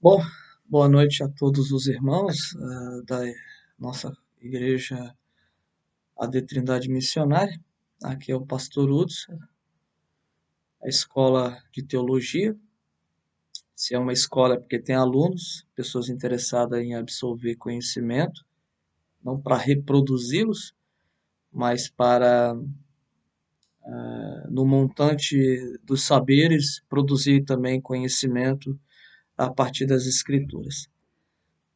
Bom, boa noite a todos os irmãos da nossa igreja AD Trindade Missionária. Aqui é o pastor Hudson, a escola de teologia. Se é uma escola é porque tem alunos, pessoas interessadas em absorver conhecimento, não para reproduzi-los, mas para, no montante dos saberes, produzir também conhecimento a partir das Escrituras.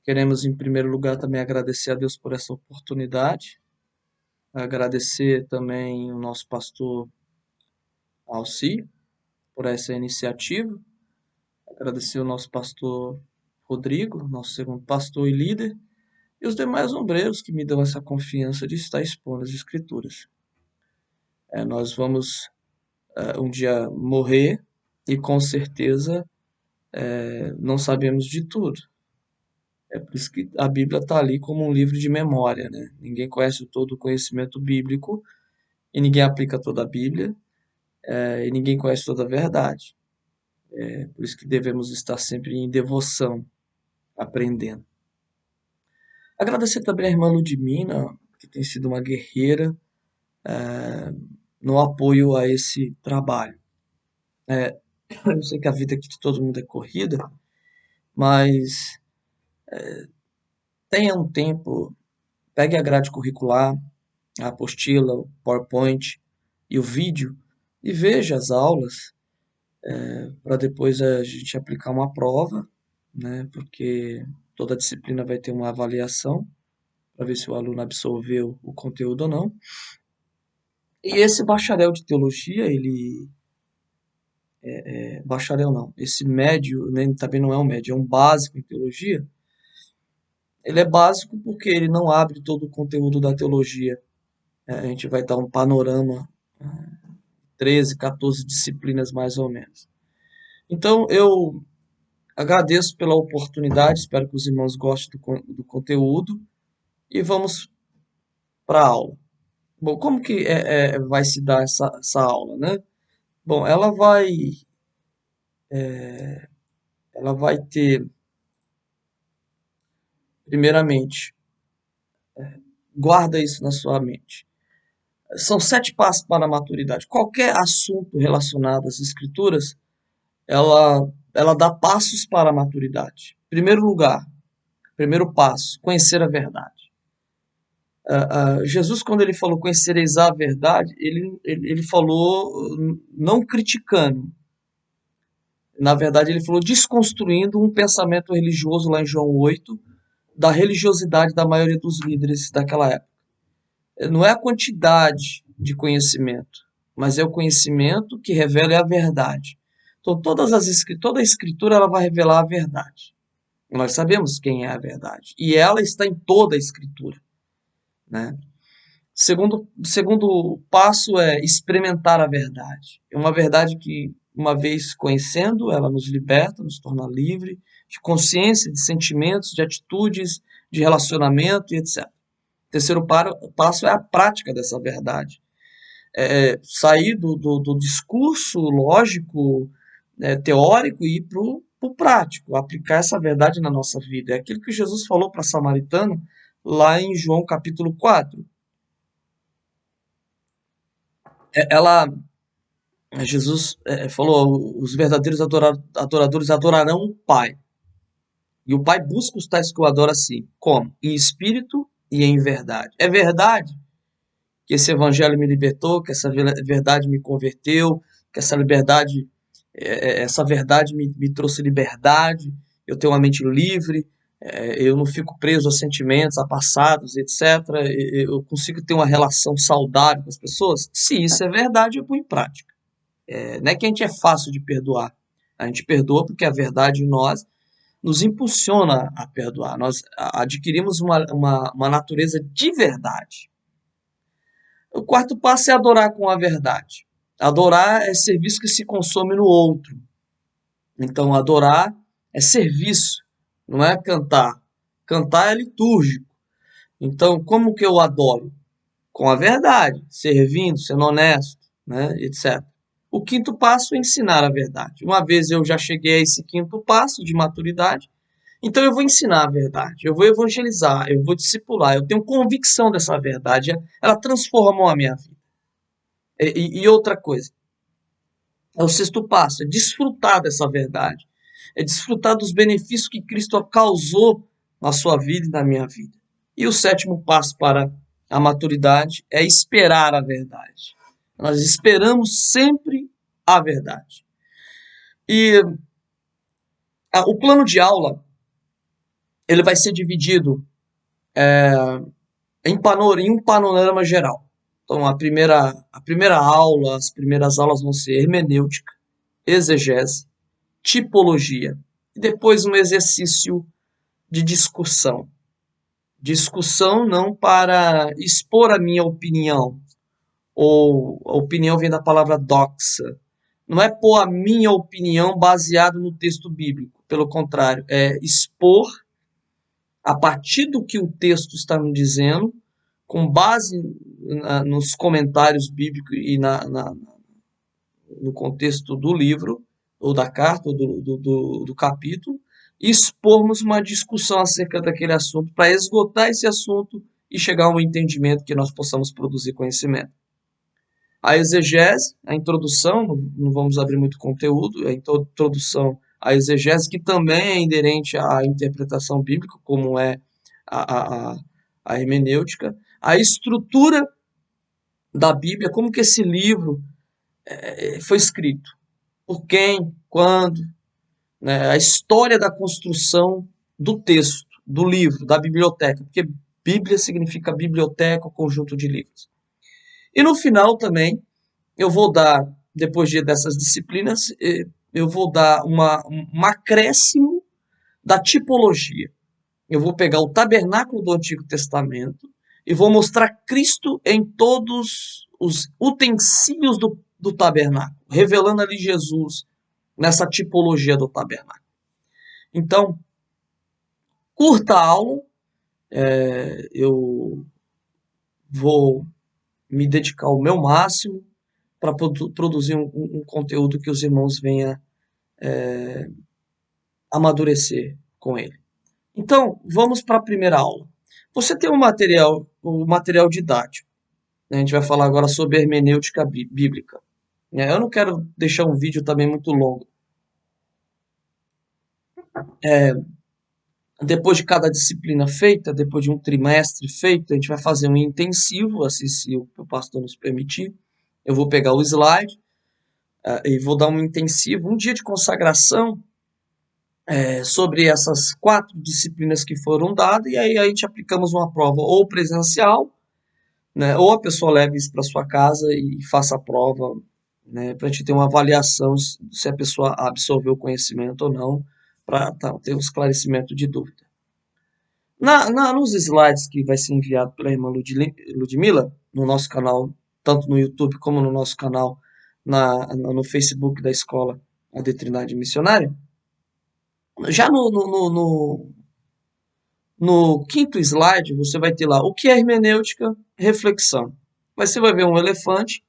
Queremos, em primeiro lugar, também agradecer a Deus por essa oportunidade. Agradecer também o nosso pastor Alci por essa iniciativa. Agradecer o nosso pastor Rodrigo, nosso segundo pastor e líder, e os demais ombreiros que me dão essa confiança de estar expondo as Escrituras. Nós vamos um dia morrer e com certeza não sabemos de tudo. É por isso que a Bíblia está ali como um livro de memória, né? Ninguém conhece todo o conhecimento bíblico e ninguém aplica toda a Bíblia. E ninguém conhece toda a verdade. Por isso que devemos estar sempre em devoção, aprendendo. Agradecer também a irmã Ludmina, que tem sido uma guerreira no apoio a esse trabalho. Eu sei que a vida aqui de todo mundo é corrida, mas tenha um tempo, pegue a grade curricular, a apostila, o PowerPoint e o vídeo e veja as aulas para depois a gente aplicar uma prova, né? Porque toda disciplina vai ter uma avaliação para ver se o aluno absorveu o conteúdo ou não. E esse bacharel de teologia, bacharel não, esse médio, né, também não é um médio, é um básico em teologia. Ele é básico porque ele não abre todo o conteúdo da teologia. A gente vai dar um panorama, 13, 14 disciplinas mais ou menos. Então, eu agradeço pela oportunidade, espero que os irmãos gostem do conteúdo e vamos para a aula. Bom, como que vai se dar essa aula, né? Bom, ela vai ter, primeiramente, guarda isso na sua mente. São 7 passos para a maturidade. Qualquer assunto relacionado às escrituras, ela dá passos para a maturidade. Primeiro lugar, primeiro passo, conhecer a verdade. Jesus, quando ele falou conhecereis a verdade, ele falou não criticando. Na verdade, ele falou desconstruindo um pensamento religioso lá em João 8, da religiosidade da maioria dos líderes daquela época. Não é a quantidade de conhecimento, mas é o conhecimento que revela a verdade. Então, toda a escritura ela vai revelar a verdade. Nós sabemos quem é a verdade. E ela está em toda a escritura, né? Segundo passo é experimentar a verdade. É uma verdade que, uma vez conhecendo, ela nos liberta, nos torna livre de consciência, de sentimentos, de atitudes, de relacionamento e etc. Terceiro passo é a prática dessa verdade. Sair do discurso lógico, teórico e ir para o prático, aplicar essa verdade na nossa vida. É aquilo que Jesus falou para a samaritana lá em João capítulo 4. Ela Jesus falou: os verdadeiros adoradores adorarão o Pai. E o Pai busca os tais que o adoram assim. Como? Em espírito e em verdade. É verdade que esse evangelho me libertou, que essa verdade me converteu, que essa verdade me trouxe liberdade, eu tenho uma mente livre, eu não fico preso a sentimentos, a passados, etc. Eu consigo ter uma relação saudável com as pessoas? Se isso é verdade, eu ponho em prática. Não é que a gente é fácil de perdoar. A gente perdoa porque a verdade em nós nos impulsiona a perdoar. Nós adquirimos uma natureza de verdade. O quarto passo é adorar com a verdade. Adorar é serviço que se consome no outro. Então, adorar é serviço, não é cantar. Cantar é litúrgico. Então, como que eu adoro? Com a verdade, servindo, sendo honesto, né, etc. O quinto passo é ensinar a verdade. Uma vez eu já cheguei a esse quinto passo de maturidade, Então eu vou ensinar a verdade, eu vou evangelizar, eu vou discipular, eu tenho convicção dessa verdade, ela transformou a minha vida. E outra coisa, é o sexto passo, é desfrutar dessa verdade, é desfrutar dos benefícios que Cristo causou na sua vida e na minha vida. E o sétimo passo para a maturidade é esperar a verdade. Nós esperamos sempre a verdade. E o plano de aula ele vai ser dividido em um panorama geral. Então, a primeira aula, as primeiras aulas vão ser hermenêutica, exegese, tipologia, e depois um exercício de discussão. Discussão não para expor a minha opinião, ou a opinião vem da palavra doxa. Não é pôr a minha opinião baseado no texto bíblico, pelo contrário, é expor a partir do que o texto está me dizendo, com base nos comentários bíblicos e no contexto do livro, ou da carta, ou do capítulo, e expormos uma discussão acerca daquele assunto, para esgotar esse assunto e chegar a um entendimento que nós possamos produzir conhecimento. A exegese, a introdução, não vamos abrir muito conteúdo, a introdução à exegese, que também é inerente à interpretação bíblica, como é a hermenêutica, a estrutura da Bíblia, como que esse livro foi escrito, por quem, quando, né, a história da construção do texto, do livro, da biblioteca, porque Bíblia significa biblioteca, conjunto de livros. E no final também, eu vou dar, depois dessas disciplinas, eu vou dar um acréscimo da tipologia. Eu vou pegar o tabernáculo do Antigo Testamento e vou mostrar Cristo em todos os utensílios do tabernáculo, revelando ali Jesus nessa tipologia do tabernáculo. Então, curta a aula, eu vou me dedicar ao meu máximo para produzir um conteúdo que os irmãos venham amadurecer com ele. Então, vamos para a primeira aula. Você tem o material didático. A gente vai falar agora sobre hermenêutica bíblica. Eu não quero deixar um vídeo também muito longo. Depois de cada disciplina feita, depois de um trimestre feito, a gente vai fazer um intensivo, assim, se o pastor nos permitir. Eu vou pegar o slide e vou dar um intensivo, um dia de consagração sobre essas 4 disciplinas que foram dadas, e aí a gente aplicamos uma prova ou presencial, né, ou a pessoa leve isso para sua casa e faça a prova, né, para a gente ter uma avaliação se a pessoa absorveu o conhecimento ou não, para ter um esclarecimento de dúvida. Nos slides que vai ser enviado pela irmã Ludmila, no nosso canal, tanto no YouTube como no nosso canal no Facebook da Escola AD Trindade Missionária, já no quinto slide, você vai ter lá o que é hermenêutica, reflexão. Você vai ver um elefante,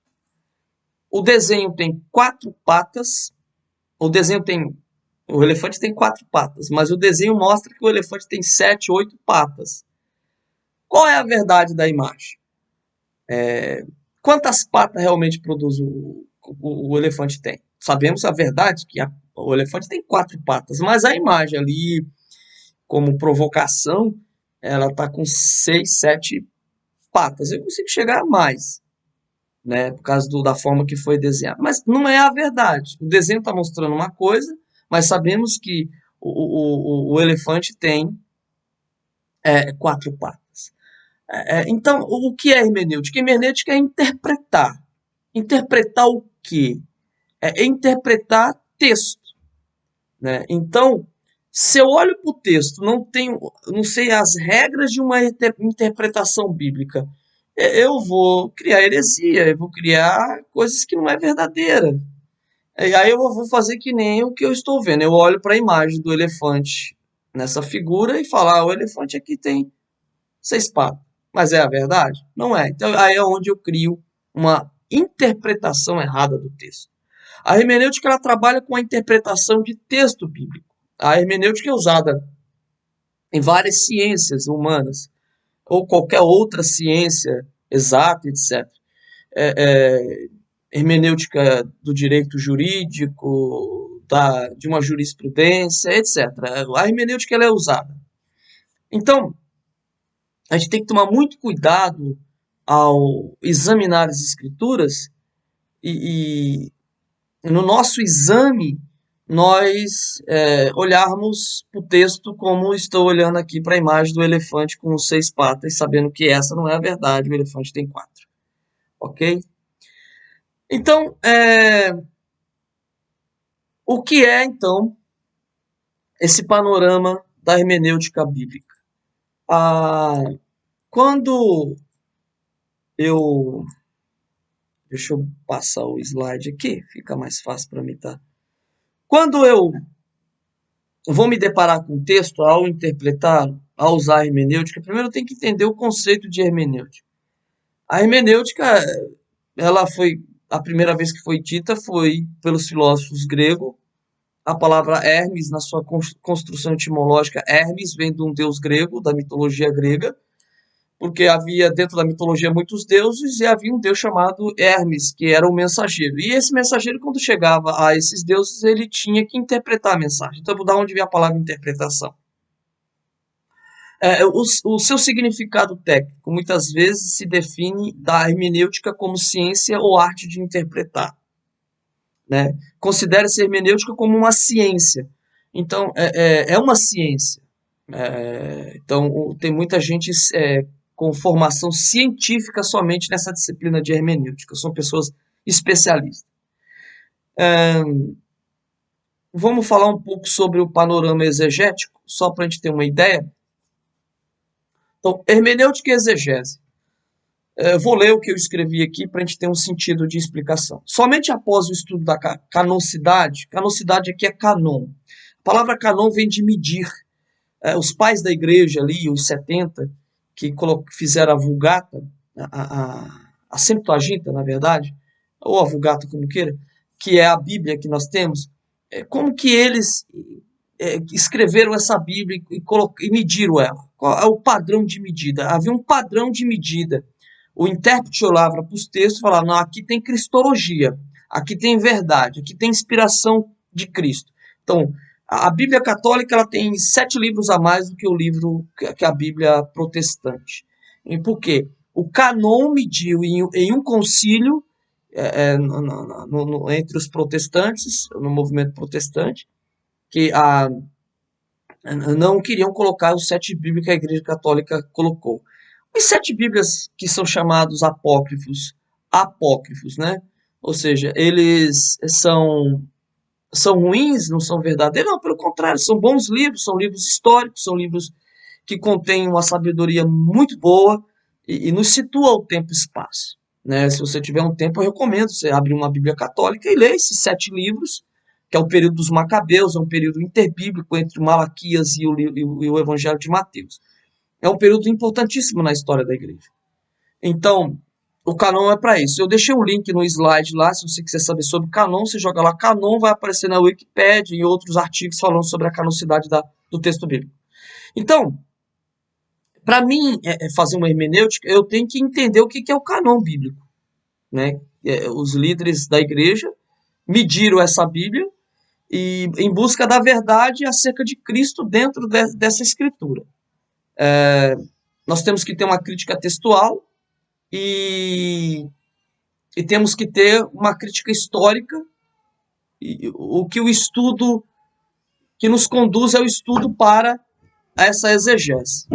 o desenho tem 4 patas, o elefante tem 4 patas, mas o desenho mostra que o elefante tem 7, 8 patas. Qual é a verdade da imagem? Quantas patas realmente produz o elefante tem? Sabemos a verdade que o elefante tem 4 patas, mas a imagem ali, como provocação, ela está com 6, 7 patas. Eu consigo chegar a mais, né, por causa da forma que foi desenhado. Mas não é a verdade. O desenho está mostrando uma coisa, mas sabemos que o elefante tem 4 patas. Então, o que é hermenêutica? Hermenêutica é interpretar. Interpretar o quê? É interpretar texto, né? Então, se eu olho para o texto, não sei as regras de uma interpretação bíblica, eu vou criar heresia, eu vou criar coisas que não é verdadeira. E aí eu vou fazer que nem o que eu estou vendo. Eu olho para a imagem do elefante nessa figura e falo, o elefante aqui tem 6 patas. Mas é a verdade? Não é. Então aí é onde eu crio uma interpretação errada do texto. A hermenêutica ela trabalha com a interpretação de texto bíblico. A hermenêutica é usada em várias ciências humanas, ou qualquer outra ciência exata, etc. Hermenêutica do direito jurídico, de uma jurisprudência, etc. A hermenêutica ela é usada. Então, a gente tem que tomar muito cuidado ao examinar as escrituras e no nosso exame nós olharmos o texto como estou olhando aqui para a imagem do elefante com 6 patas, sabendo que essa não é a verdade, o elefante tem 4. Ok? Então, o que é então esse panorama da hermenêutica bíblica? Quando eu... Deixa eu passar o slide aqui, fica mais fácil para mim, tá? Quando eu vou me deparar com o texto, ao interpretar, ao usar a hermenêutica, primeiro eu tenho que entender o conceito de hermenêutica. A hermenêutica, ela foi, a primeira vez que foi dita foi pelos filósofos gregos. A palavra Hermes, na sua construção etimológica, Hermes vem de um deus grego, da mitologia grega, porque havia dentro da mitologia muitos deuses e havia um deus chamado Hermes, que era o mensageiro. E esse mensageiro, quando chegava a esses deuses, ele tinha que interpretar a mensagem. Então, da onde vem a palavra interpretação? O seu significado técnico muitas vezes se define da hermenêutica como ciência ou arte de interpretar. Né? Considera-se a hermenêutica como uma ciência. Então, é uma ciência. Então, tem muita gente com formação científica somente nessa disciplina de hermenêutica. São pessoas especialistas. Vamos falar um pouco sobre o panorama exegético, só para a gente ter uma ideia. Então, hermenêutica e exegese. Vou ler o que eu escrevi aqui para a gente ter um sentido de explicação. Somente após o estudo da canonicidade aqui é canon. A palavra canon vem de medir. Os pais da igreja ali, os 70, que fizeram a Vulgata, a Septuaginta, na verdade, ou a Vulgata, como queira, que é a Bíblia que nós temos, como que eles escreveram essa Bíblia e mediram ela? Qual é o padrão de medida? Havia um padrão de medida. O intérprete olhava para os textos e falava, não, aqui tem cristologia, aqui tem verdade, aqui tem inspiração de Cristo. Então, a Bíblia católica ela tem 7 livros a mais do que o livro que a Bíblia protestante. E por quê? O canon mediu em um concílio entre os protestantes, no movimento protestante, que não queriam colocar os 7 Bíblias que a Igreja Católica colocou. Os 7 Bíblias que são chamados apócrifos, né? Ou seja, eles são ruins, não são verdadeiros, não, pelo contrário, são bons livros, são livros históricos, são livros que contêm uma sabedoria muito boa e nos situa o tempo e espaço. Né? Se você tiver um tempo, eu recomendo você abrir uma Bíblia católica e ler esses 7 livros, que é o período dos Macabeus, é um período interbíblico entre Malaquias e o Evangelho de Mateus. É um período importantíssimo na história da igreja. Então, o canon é para isso. Eu deixei um link no slide lá, se você quiser saber sobre canon, você joga lá canon, vai aparecer na Wikipédia e outros artigos falando sobre a canonicidade do texto bíblico. Então, para mim fazer uma hermenêutica, eu tenho que entender o que é o canon bíblico. Né? Os líderes da igreja mediram essa Bíblia e em busca da verdade acerca de Cristo dentro dessa escritura. Nós temos que ter uma crítica textual e temos que ter uma crítica histórica, o estudo que nos conduz é o estudo para essa exegese.